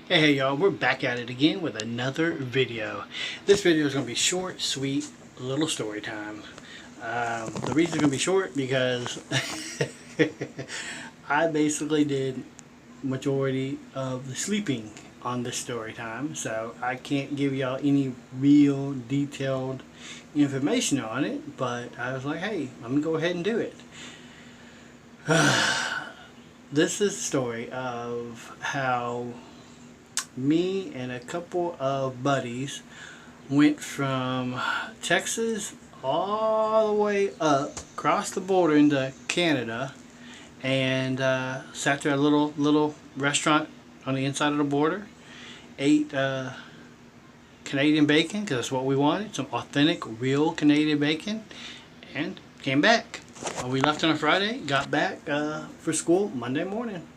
Hey y'all, we're back at it again with another video. This video is going to be short, sweet, little story time. The reason it's going to be short because I basically did majority of the sleeping on this story time, so I can't give y'all any real detailed information on it, but I was like, hey, I'm going to go ahead and do it. This is the story of how me and a couple of buddies went from Texas all the way up across the border into Canada and sat there at a little restaurant on the inside of the border, ate Canadian bacon because that's what we wanted, some authentic real Canadian bacon, and came back. We left on a Friday, got back for school Monday morning.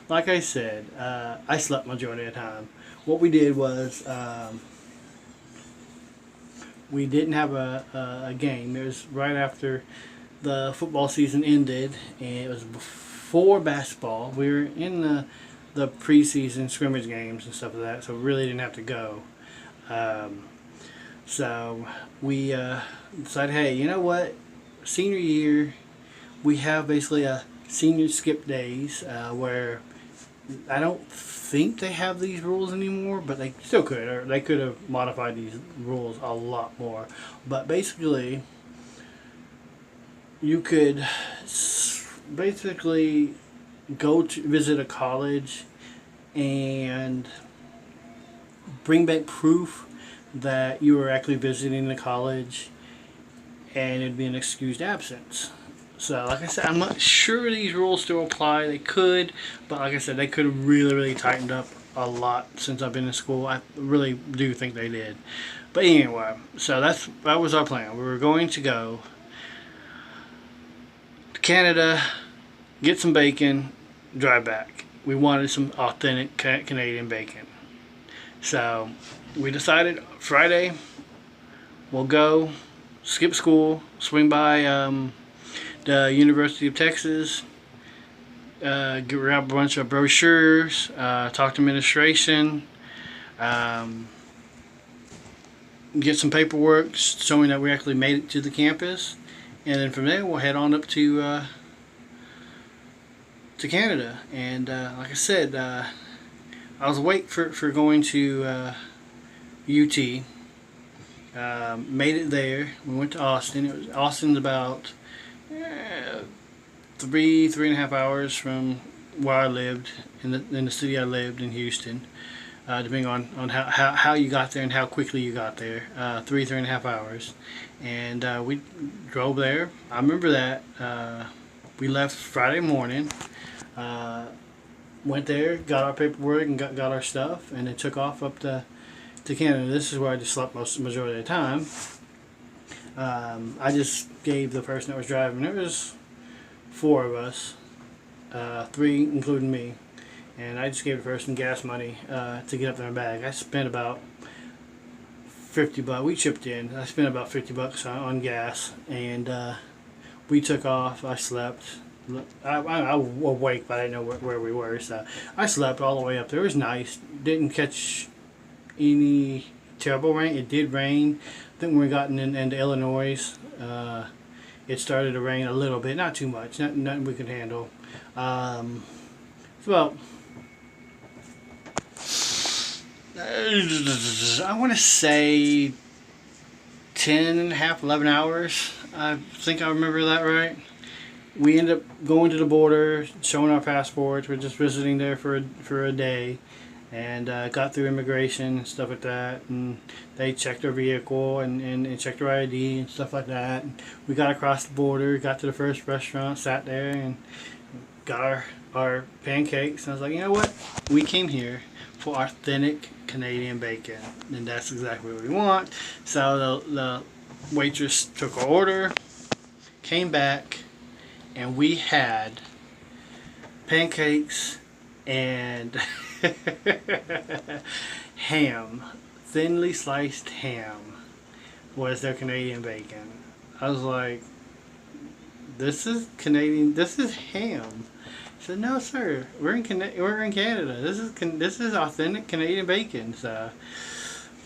Like I said, I slept majority of the time. What we did was we didn't have a game. It was right after the football season ended, and it was before basketball. We were in the preseason scrimmage games and stuff like that, so we really didn't have to go. So we decided, hey, you know what? Senior year, we have basically a senior skip days where I don't think they have these rules anymore, but they still could, or they could have modified these rules a lot more. But basically, you could basically go to visit a college and bring back proof that you were actually visiting the college, and it'd be an excused absence. So, like I said, I'm not sure these rules still apply. They could, but like I said, they could have really tightened up a lot since I've been in school. I really do think they did. But anyway, so that was our plan. We were going to go to Canada, get some bacon, drive back. We wanted some authentic Canadian bacon. So we decided Friday we'll go, skip school, swing by the University of Texas, grab a bunch of brochures, talk to administration, get some paperwork showing that we actually made it to the campus, and then from there we'll head on up to Canada. And like I said, I was awake for going to UT. Made it there. We went to Austin. Austin's about 3.5 hours from where I lived in the city I lived in Houston, depending on how you got there and how quickly you got there. 3.5 hours, and we drove there. I remember that we left Friday morning, went there, got our paperwork and got our stuff, and then took off up to Canada. This is where I just slept majority of the time. I just gave the person that was driving, there was 4 of us, 3 including me, and I just gave the person gas money to get up there and back. I spent about $50. We chipped in. I spent about $50 on gas, and we took off. I slept. I was awake, but I didn't know where we were, so I slept all the way up there. It was nice. Didn't catch any terrible rain. It did rain. I think when we got into Illinois, it started to rain a little bit, not too much, nothing we could handle. It's about, I want to say 10.5, 11 hours. I think I remember that right. We ended up going to the border, showing our passports. We're just visiting there for a day. And got through immigration and stuff like that, and they checked our vehicle and checked our ID and stuff like that. And we got across the border, got to the first restaurant, sat there and got our pancakes, and I was like, you know what, we came here for authentic Canadian bacon, and that's exactly what we want. So the waitress took our order, came back, and we had pancakes and ham, thinly sliced ham was their Canadian bacon. I was like, this is Canadian, this is ham. I said, no sir, we're in Canada. This is authentic Canadian bacon. So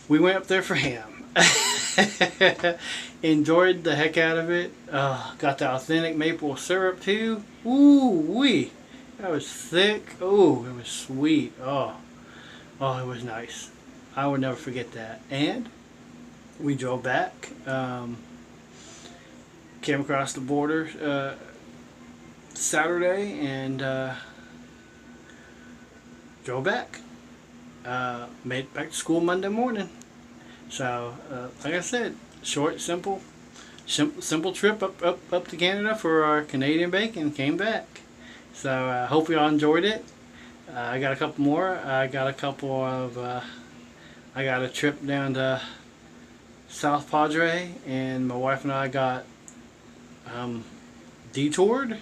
we went up there for ham. Enjoyed the heck out of it. Got the authentic maple syrup too. Ooh wee, that was thick. Oh, it was sweet. Oh, it was nice. I would never forget that. And we drove back. Came across the border Saturday and drove back. Made it back to school Monday morning. So, like I said, short, simple trip up to Canada for our Canadian bacon. Came back. So, hope you all enjoyed it. I got a couple more. I got a trip down to South Padre, and my wife and I got detoured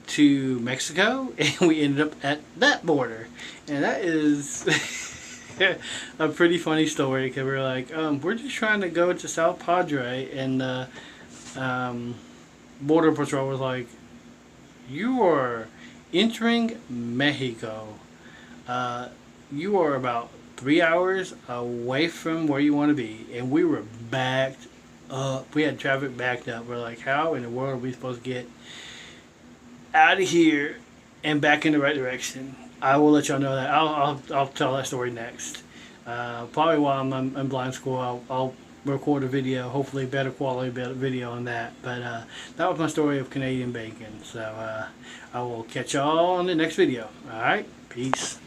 to Mexico, and we ended up at that border. And that is a pretty funny story, because we're like, we're just trying to go to South Padre, and the border patrol was like, you are entering Mexico. You are about 3 hours away from where you want to be. And we were backed up. We had traffic backed up. We're like, how in the world are we supposed to get out of here and back in the right direction? I will let y'all know that. I'll tell that story next. Probably while I'm in blind school, I'll record a video, hopefully better quality video on that. But that was my story of Canadian bacon. So I will catch y'all on the next video. Alright, peace.